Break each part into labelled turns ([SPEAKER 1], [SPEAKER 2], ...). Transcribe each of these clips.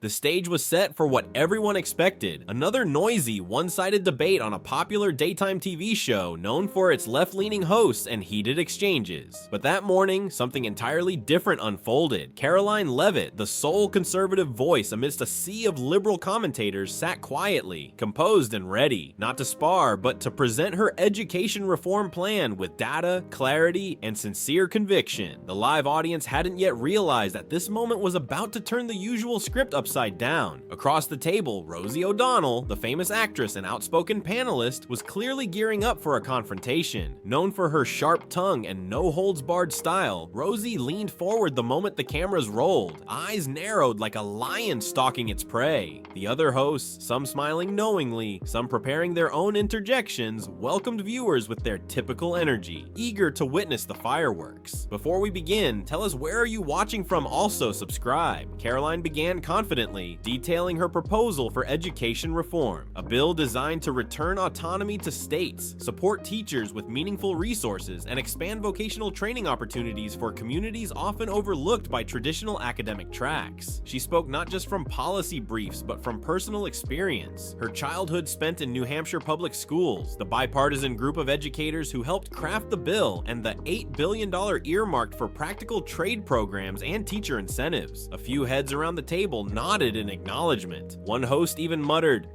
[SPEAKER 1] The stage was set for what everyone expected, another noisy, one-sided debate on a popular daytime TV show known for its left-leaning hosts and heated exchanges. But that morning, something entirely different unfolded. Karoline Leavitt, the sole conservative voice amidst a sea of liberal commentators, sat quietly, composed and ready, not to spar, but to present her education reform plan with data, clarity, and sincere conviction. The live audience hadn't yet realized that this moment was about to turn the usual script upside down. Across the table, Rosie O'Donnell, the famous actress and outspoken panelist, was clearly gearing up for a confrontation. Known for her sharp tongue and no-holds-barred style, Rosie leaned forward the moment the cameras rolled, eyes narrowed like a lion stalking its prey. The other hosts, some smiling knowingly, some preparing their own interjections, welcomed viewers with their typical energy, eager to witness the fireworks. Before we begin, tell us where are you watching from, also subscribe. Karoline began confidently, detailing her proposal for education reform, a bill designed to return autonomy to states, support teachers with meaningful resources, and expand vocational training opportunities for communities often overlooked by traditional academic tracks. She spoke not just from policy briefs, but from personal experience. Her childhood spent in New Hampshire public schools, the bipartisan group of educators who helped craft the bill, and the $8 billion earmarked for practical trade programs and teacher incentives. A few heads around the table nodded in acknowledgement. One host even muttered,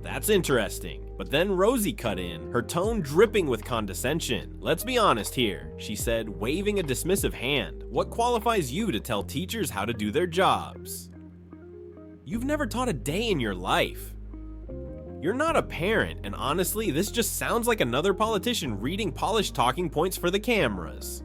[SPEAKER 1] that's interesting. But then Rosie cut in, her tone dripping with condescension. "Let's be honest here," she said, waving a dismissive hand. "What qualifies you to tell teachers how to do their jobs? You've never taught a day in your life. You're not a parent, and honestly, this just sounds like another politician reading polished talking points for the cameras."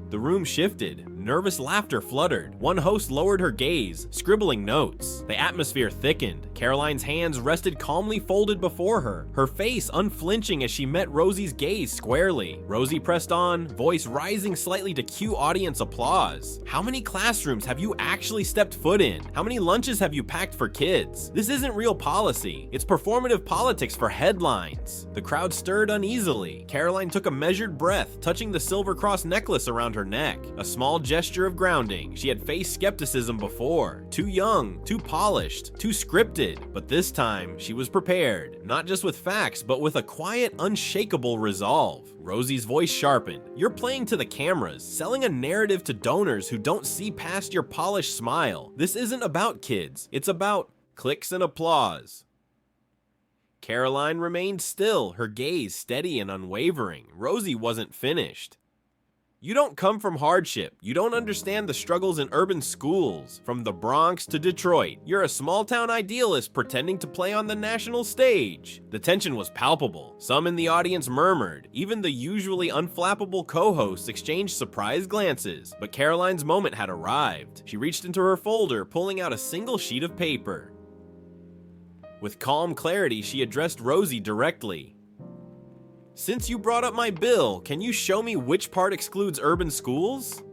[SPEAKER 1] The room shifted. Nervous laughter fluttered. One host lowered her gaze, scribbling notes. The atmosphere thickened. Karoline's hands rested calmly folded before her, her face unflinching as she met Rosie's gaze squarely. Rosie pressed on, voice rising slightly to cue audience applause. "How many classrooms have you actually stepped foot in? How many lunches have you packed for kids? This isn't real policy. It's performative politics for headlines." The crowd stirred uneasily. Karoline took a measured breath, touching the silver cross necklace around her neck. A small gesture of grounding. She had faced skepticism before. Too young, too polished, too scripted. But this time, she was prepared. Not just with facts, but with a quiet, unshakable resolve. Rosie's voice sharpened. "You're playing to the cameras, selling a narrative to donors who don't see past your polished smile. This isn't about kids. It's about clicks and applause." Karoline remained still, her gaze steady and unwavering. Rosie wasn't finished. "You don't come from hardship. You don't understand the struggles in urban schools. From the Bronx to Detroit, you're a small-town idealist pretending to play on the national stage." The tension was palpable. Some in the audience murmured. Even the usually unflappable co-hosts exchanged surprised glances. But Karoline's moment had arrived. She reached into her folder, pulling out a single sheet of paper. With calm clarity, she addressed Rosie directly. "Since you brought up my bill, can you show me which part excludes urban schools?"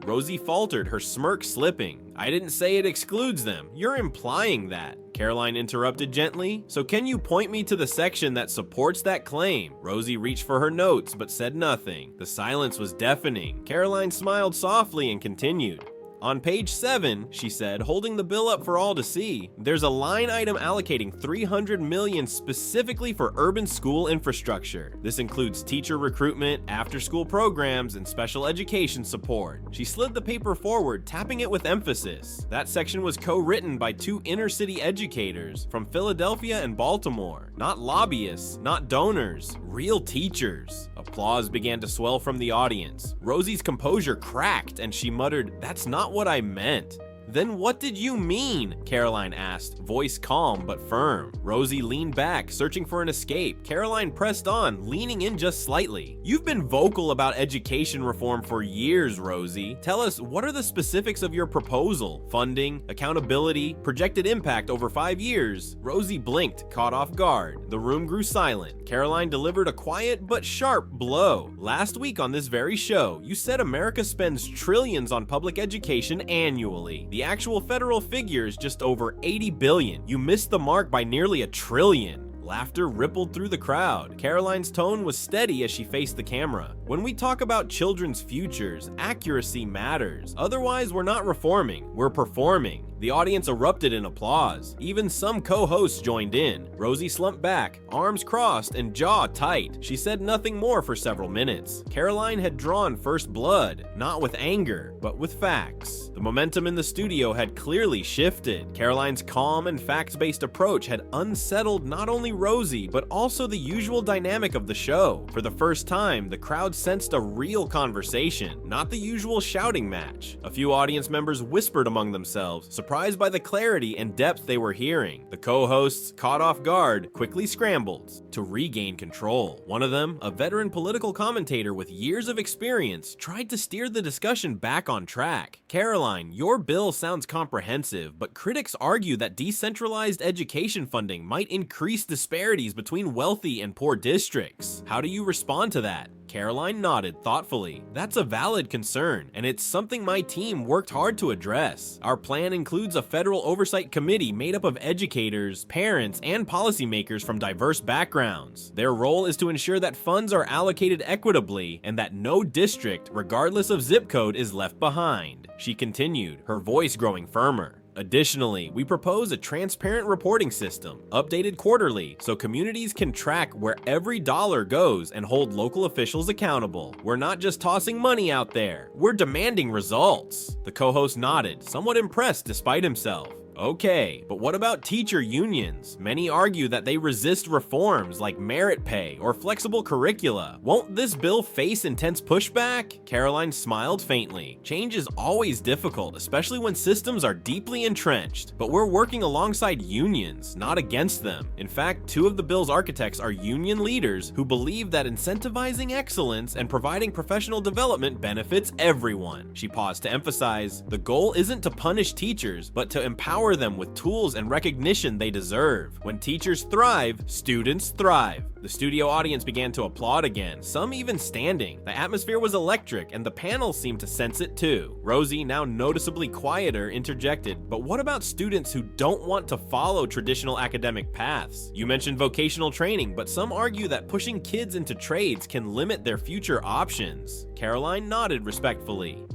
[SPEAKER 1] Rosie faltered, her smirk slipping. "I didn't say it excludes them. You're implying that." Karoline interrupted gently. "So can you point me to the section that supports that claim?" Rosie reached for her notes, but said nothing. The silence was deafening. Karoline smiled softly and continued. "On page 7, she said, holding the bill up for all to see, there's a line item allocating $300 million specifically for urban school infrastructure. This includes teacher recruitment, after-school programs, and special education support." She slid the paper forward, tapping it with emphasis. That section was co-written by two inner-city educators from Philadelphia and Baltimore. Not lobbyists, not donors, real teachers. Applause began to swell from the audience. Rosie's composure cracked, and she muttered, "That's not what I meant." "Then what did you mean?" Karoline asked, voice calm but firm. Rosie leaned back, searching for an escape. Karoline pressed on, leaning in just slightly. "You've been vocal about education reform for years, Rosie. Tell us, what are the specifics of your proposal? Funding, accountability, projected impact over 5 years?" Rosie blinked, caught off guard. The room grew silent. Karoline delivered a quiet but sharp blow. "Last week on this very show, you said America spends trillions on public education annually. The actual federal figure is just over $80 billion. You missed the mark by nearly $1 trillion. Laughter rippled through the crowd. Karoline's tone was steady as she faced the camera. When we talk about children's futures, accuracy matters. Otherwise, we're not reforming, we're performing. The audience erupted in applause. Even some co-hosts joined in. Rosie slumped back, arms crossed and jaw tight. She said nothing more for several minutes. Karoline had drawn first blood, not with anger, but with facts. The momentum in the studio had clearly shifted. Karoline's calm and facts-based approach had unsettled not only Rosie, but also the usual dynamic of the show. For the first time, the crowd sensed a real conversation, not the usual shouting match. A few audience members whispered among themselves, surprised by the clarity and depth they were hearing. The co-hosts, caught off guard, quickly scrambled to regain control. One of them, a veteran political commentator with years of experience, tried to steer the discussion back on track. Karoline, your bill sounds comprehensive, but critics argue that decentralized education funding might increase disparities between wealthy and poor districts. How do you respond to that? Karoline nodded thoughtfully. That's a valid concern, and it's something my team worked hard to address. Our plan includes a federal oversight committee made up of educators, parents, and policymakers from diverse backgrounds. Their role is to ensure that funds are allocated equitably and that no district, regardless of zip code, is left behind. She continued, her voice growing firmer. Additionally, we propose a transparent reporting system, updated quarterly, so communities can track where every dollar goes and hold local officials accountable. We're not just tossing money out there, we're demanding results. The co-host nodded, somewhat impressed despite himself. Okay, but what about teacher unions? Many argue that they resist reforms like merit pay or flexible curricula. Won't this bill face intense pushback? Karoline smiled faintly. Change is always difficult, especially when systems are deeply entrenched. But we're working alongside unions, not against them. In fact, two of the bill's architects are union leaders who believe that incentivizing excellence and providing professional development benefits everyone. She paused to emphasize, the goal isn't to punish teachers, but to empower them with tools and recognition they deserve. When teachers thrive, students thrive. The studio audience began to applaud again, some even standing. The atmosphere was electric, and the panel seemed to sense it too. Rosie, now noticeably quieter, interjected, but what about students who don't want to follow traditional academic paths? You mentioned vocational training, but some argue that pushing kids into trades can limit their future options. Karoline nodded respectfully.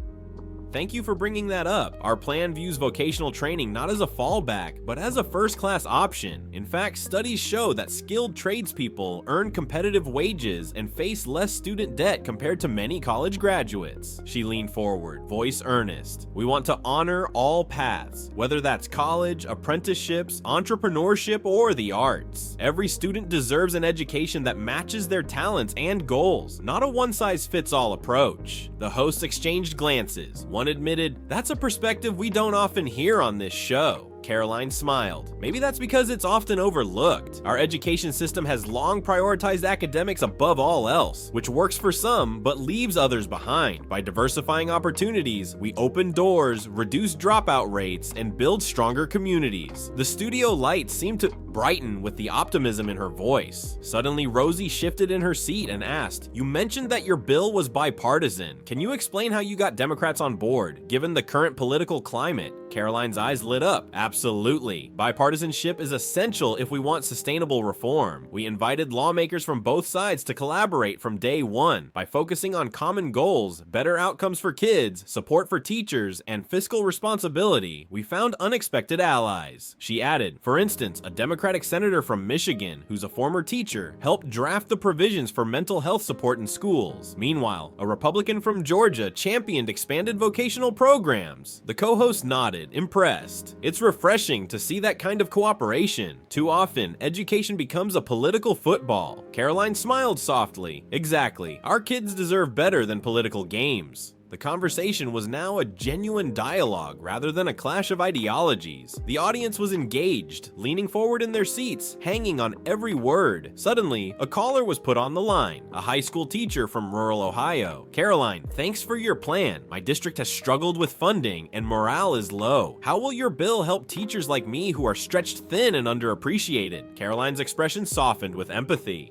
[SPEAKER 1] Thank you for bringing that up. Our plan views vocational training not as a fallback, but as a first-class option. In fact, studies show that skilled tradespeople earn competitive wages and face less student debt compared to many college graduates. She leaned forward, voice earnest. We want to honor all paths, whether that's college, apprenticeships, entrepreneurship, or the arts. Every student deserves an education that matches their talents and goals, not a one-size-fits-all approach. The hosts exchanged glances. One admitted, that's a perspective we don't often hear on this show. Karoline smiled. Maybe that's because it's often overlooked. Our education system has long prioritized academics above all else, which works for some, but leaves others behind. By diversifying opportunities, we open doors, reduce dropout rates, and build stronger communities. The studio lights seemed to brighten with the optimism in her voice. Suddenly, Rosie shifted in her seat and asked, you mentioned that your bill was bipartisan. Can you explain how you got Democrats on board, given the current political climate? Karoline's eyes lit up. Absolutely. Bipartisanship is essential if we want sustainable reform. We invited lawmakers from both sides to collaborate from day one. By focusing on common goals, better outcomes for kids, support for teachers, and fiscal responsibility, we found unexpected allies. She added, for instance, a Democratic senator from Michigan, who's a former teacher, helped draft the provisions for mental health support in schools. Meanwhile, a Republican from Georgia championed expanded vocational programs. The co-host nodded, impressed. It's refreshing to see that kind of cooperation. Too often, education becomes a political football. Karoline smiled softly. Exactly. Our kids deserve better than political games. The conversation was now a genuine dialogue rather than a clash of ideologies. The audience was engaged, leaning forward in their seats, hanging on every word. Suddenly, a caller was put on the line, a high school teacher from rural Ohio. Karoline, thanks for your plan. My district has struggled with funding and morale is low. How will your bill help teachers like me who are stretched thin and underappreciated? Karoline's expression softened with empathy.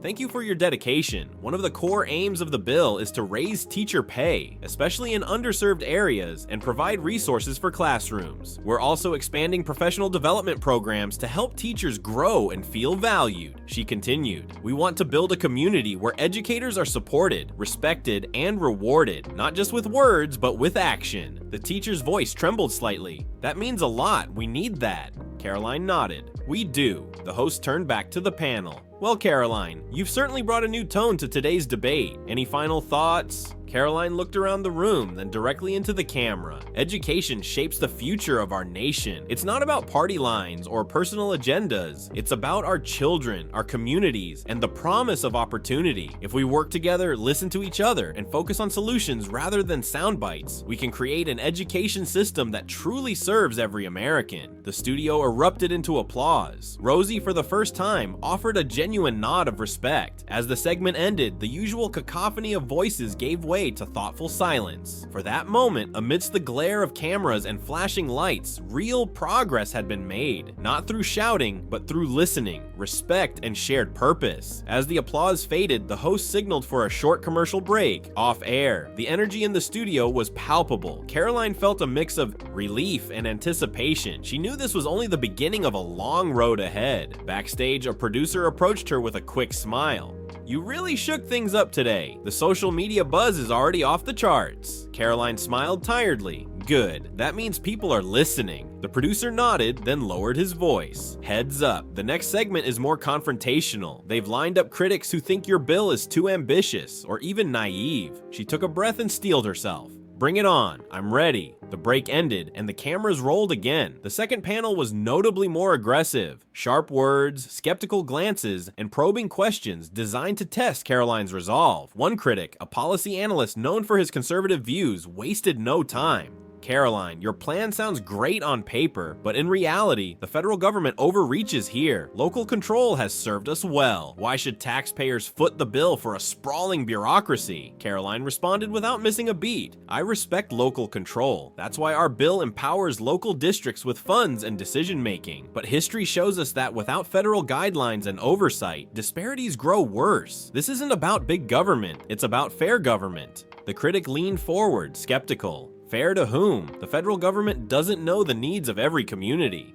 [SPEAKER 1] Thank you for your dedication. One of the core aims of the bill is to raise teacher pay, especially in underserved areas, and provide resources for classrooms. We're also expanding professional development programs to help teachers grow and feel valued. She continued, we want to build a community where educators are supported, respected, and rewarded, not just with words, but with action. The teacher's voice trembled slightly. That means a lot. We need that. Karoline nodded. We do. The host turned back to the panel. Well, Karoline, you've certainly brought a new tone to today's debate. Any final thoughts? Karoline looked around the room, then directly into the camera. Education shapes the future of our nation. It's not about party lines or personal agendas. It's about our children, our communities, and the promise of opportunity. If we work together, listen to each other, and focus on solutions rather than sound bites, we can create an education system that truly serves every American. The studio erupted into applause. Rosie, for the first time, offered a genuine nod of respect. As the segment ended, the usual cacophony of voices gave way to thoughtful silence. For that moment, amidst the glare of cameras and flashing lights, real progress had been made. Not through shouting, but through listening, respect, and shared purpose. As the applause faded, the host signaled for a short commercial break. Off air, the energy in the studio was palpable. Karoline felt a mix of relief and anticipation. She knew this was only the beginning of a long road ahead. Backstage, a producer approached her with a quick smile. You really shook things up today. The social media buzz is already off the charts. Karoline smiled tiredly. Good. That means people are listening. The producer nodded, then lowered his voice. Heads up. The next segment is more confrontational. They've lined up critics who think your bill is too ambitious or even naive. She took a breath and steeled herself. Bring it on. I'm ready. The break ended, and the cameras rolled again. The second panel was notably more aggressive. Sharp words, skeptical glances, and probing questions designed to test Karoline's resolve. One critic, a policy analyst known for his conservative views, wasted no time. Karoline, your plan sounds great on paper, but in reality, the federal government overreaches here. Local control has served us well. Why should taxpayers foot the bill for a sprawling bureaucracy? Karoline responded without missing a beat. I respect local control. That's why our bill empowers local districts with funds and decision-making. But history shows us that without federal guidelines and oversight, disparities grow worse. This isn't about big government, it's about fair government. The critic leaned forward, skeptical. Fair to whom? The federal government doesn't know the needs of every community.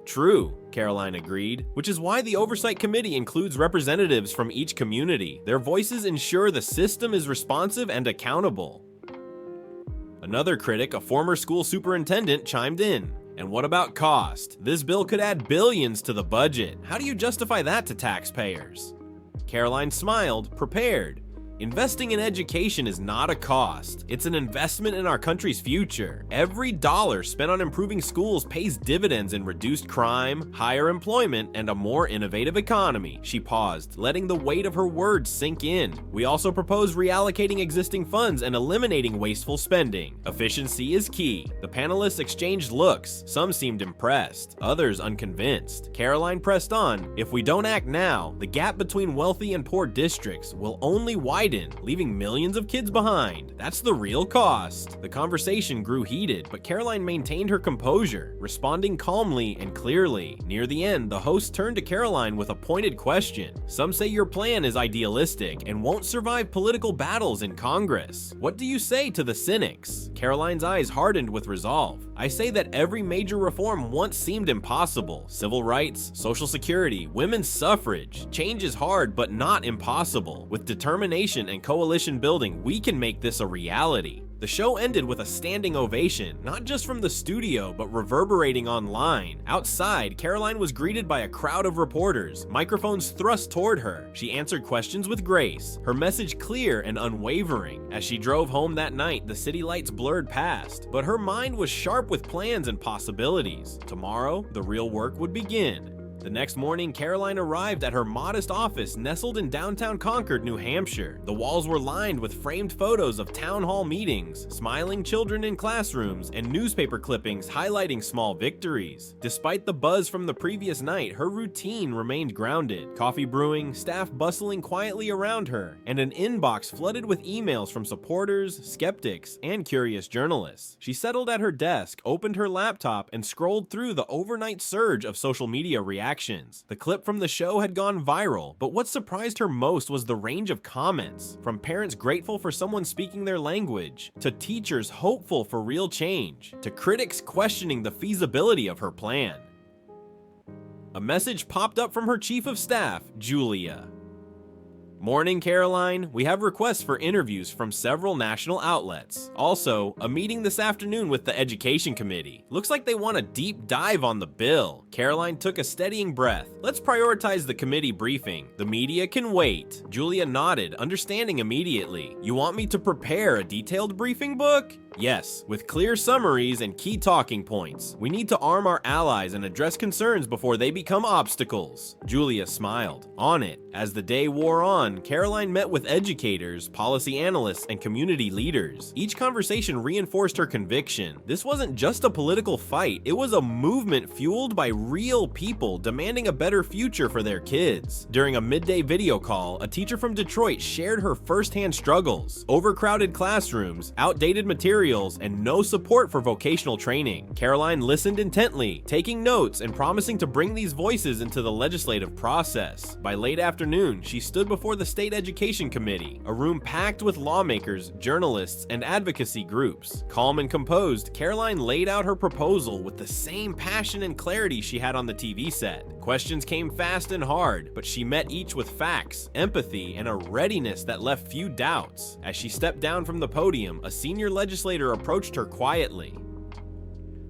[SPEAKER 1] True, Karoline agreed, which is why the Oversight Committee includes representatives from each community. Their voices ensure the system is responsive and accountable. Another critic, a former school superintendent, chimed in. And what about cost? This bill could add billions to the budget. How do you justify that to taxpayers? Karoline smiled, prepared. Investing in education is not a cost. It's an investment in our country's future. Every dollar spent on improving schools pays dividends in reduced crime, higher employment, and a more innovative economy. She paused, letting the weight of her words sink in. We also propose reallocating existing funds and eliminating wasteful spending. Efficiency is key. The panelists exchanged looks. Some seemed impressed, others unconvinced. Karoline pressed on. If we don't act now, the gap between wealthy and poor districts will only widen, leaving millions of kids behind. That's the real cost. The conversation grew heated, but Karoline maintained her composure, responding calmly and clearly. Near the end, the host turned to Karoline with a pointed question. Some say your plan is idealistic and won't survive political battles in Congress. What do you say to the cynics? Karoline's eyes hardened with resolve. I say that every major reform once seemed impossible. Civil rights, social security, women's suffrage. Change is hard, but not impossible. With determination and coalition building, we can make this a reality. The show ended with a standing ovation, not just from the studio, but reverberating online. Outside, Karoline was greeted by a crowd of reporters, microphones thrust toward her. She answered questions with grace, her message clear and unwavering. As she drove home that night, the city lights blurred past, but her mind was sharp with plans and possibilities. Tomorrow, the real work would begin. The next morning, Karoline arrived at her modest office nestled in downtown Concord, New Hampshire. The walls were lined with framed photos of town hall meetings, smiling children in classrooms, and newspaper clippings highlighting small victories. Despite the buzz from the previous night, her routine remained grounded. Coffee brewing, staff bustling quietly around her, and an inbox flooded with emails from supporters, skeptics, and curious journalists. She settled at her desk, opened her laptop, and scrolled through the overnight surge of social media reactions. reactions. The clip from the show had gone viral, but what surprised her most was the range of comments, from parents grateful for someone speaking their language, to teachers hopeful for real change, to critics questioning the feasibility of her plan. A message popped up from her chief of staff, Julia. Morning, Karoline. We have requests for interviews from several national outlets. Also, a meeting this afternoon with the Education Committee. Looks like they want a deep dive on the bill. Karoline took a steadying breath. Let's prioritize the committee briefing. The media can wait. Julia nodded, understanding immediately. You want me to prepare a detailed briefing book? Yes, with clear summaries and key talking points. We need to arm our allies and address concerns before they become obstacles. Julia smiled. On it. As the day wore on, Karoline met with educators, policy analysts, and community leaders. Each conversation reinforced her conviction. This wasn't just a political fight, it was a movement fueled by real people demanding a better future for their kids. During a midday video call, a teacher from Detroit shared her firsthand struggles. Overcrowded classrooms, outdated materials, and no support for vocational training. Karoline listened intently, taking notes and promising to bring these voices into the legislative process. By late afternoon, she stood before the State Education Committee, a room packed with lawmakers, journalists, and advocacy groups. Calm and composed, Karoline laid out her proposal with the same passion and clarity she had on the TV set. Questions came fast and hard, but she met each with facts, empathy, and a readiness that left few doubts. As she stepped down from the podium, a senior legislator approached her quietly.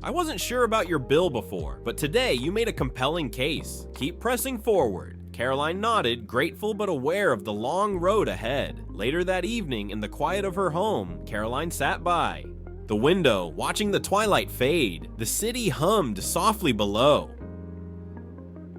[SPEAKER 1] I wasn't sure about your bill before, but today you made a compelling case. Keep pressing forward. Karoline nodded, grateful but aware of the long road ahead. Later that evening, in the quiet of her home, Karoline sat by the window, watching the twilight fade. The city hummed softly below.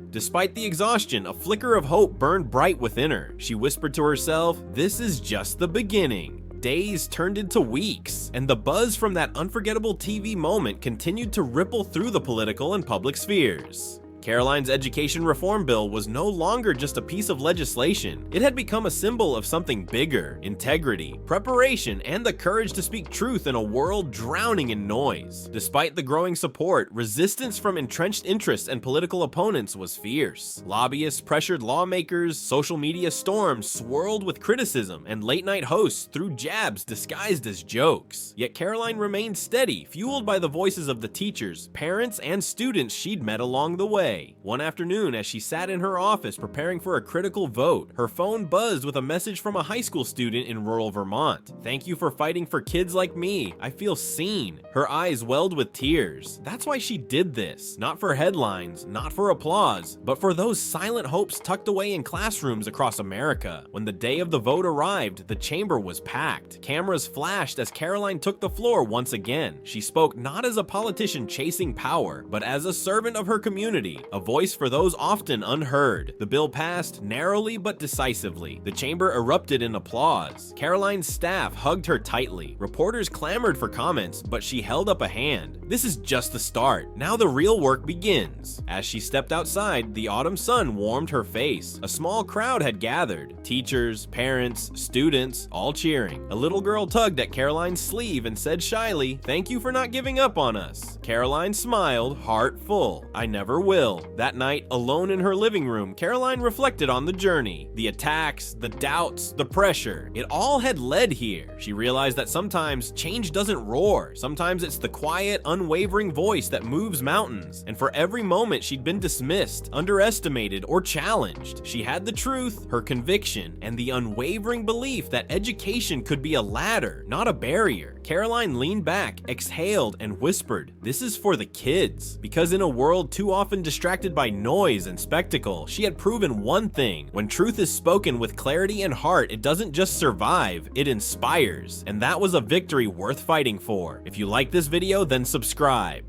[SPEAKER 1] Despite the exhaustion, a flicker of hope burned bright within her. She whispered to herself, "This is just the beginning." Days turned into weeks, and the buzz from that unforgettable TV moment continued to ripple through the political and public spheres. Karoline's education reform bill was no longer just a piece of legislation. It had become a symbol of something bigger: integrity, preparation, and the courage to speak truth in a world drowning in noise. Despite the growing support, resistance from entrenched interests and political opponents was fierce. Lobbyists pressured lawmakers, social media storms swirled with criticism, and late-night hosts threw jabs disguised as jokes. Yet Karoline remained steady, fueled by the voices of the teachers, parents, and students she'd met along the way. One afternoon, as she sat in her office preparing for a critical vote, her phone buzzed with a message from a high school student in rural Vermont. "Thank you for fighting for kids like me. I feel seen." Her eyes welled with tears. That's why she did this. Not for headlines, not for applause, but for those silent hopes tucked away in classrooms across America. When the day of the vote arrived, the chamber was packed. Cameras flashed as Karoline took the floor once again. She spoke not as a politician chasing power, but as a servant of her community, a voice for those often unheard. The bill passed narrowly but decisively. The chamber erupted in applause. Karoline's staff hugged her tightly. Reporters clamored for comments, but she held up a hand. This is just the start. Now the real work begins. As she stepped outside, the autumn sun warmed her face. A small crowd had gathered. Teachers, parents, students, all cheering. A little girl tugged at Karoline's sleeve and said shyly, "Thank you for not giving up on us." Karoline smiled, heart full. "I never will." That night, alone in her living room, Karoline reflected on the journey. The attacks, the doubts, the pressure. It all had led here. She realized that sometimes change doesn't roar. Sometimes it's the quiet, unwavering voice that moves mountains. And for every moment she'd been dismissed, underestimated, or challenged, she had the truth, her conviction, and the unwavering belief that education could be a ladder, not a barrier. Karoline leaned back, exhaled, and whispered, "This is for the kids." Because in a world too often distracted by noise and spectacle, she had proven one thing: when truth is spoken with clarity and heart, it doesn't just survive, it inspires. And that was a victory worth fighting for. If you like this video, then subscribe.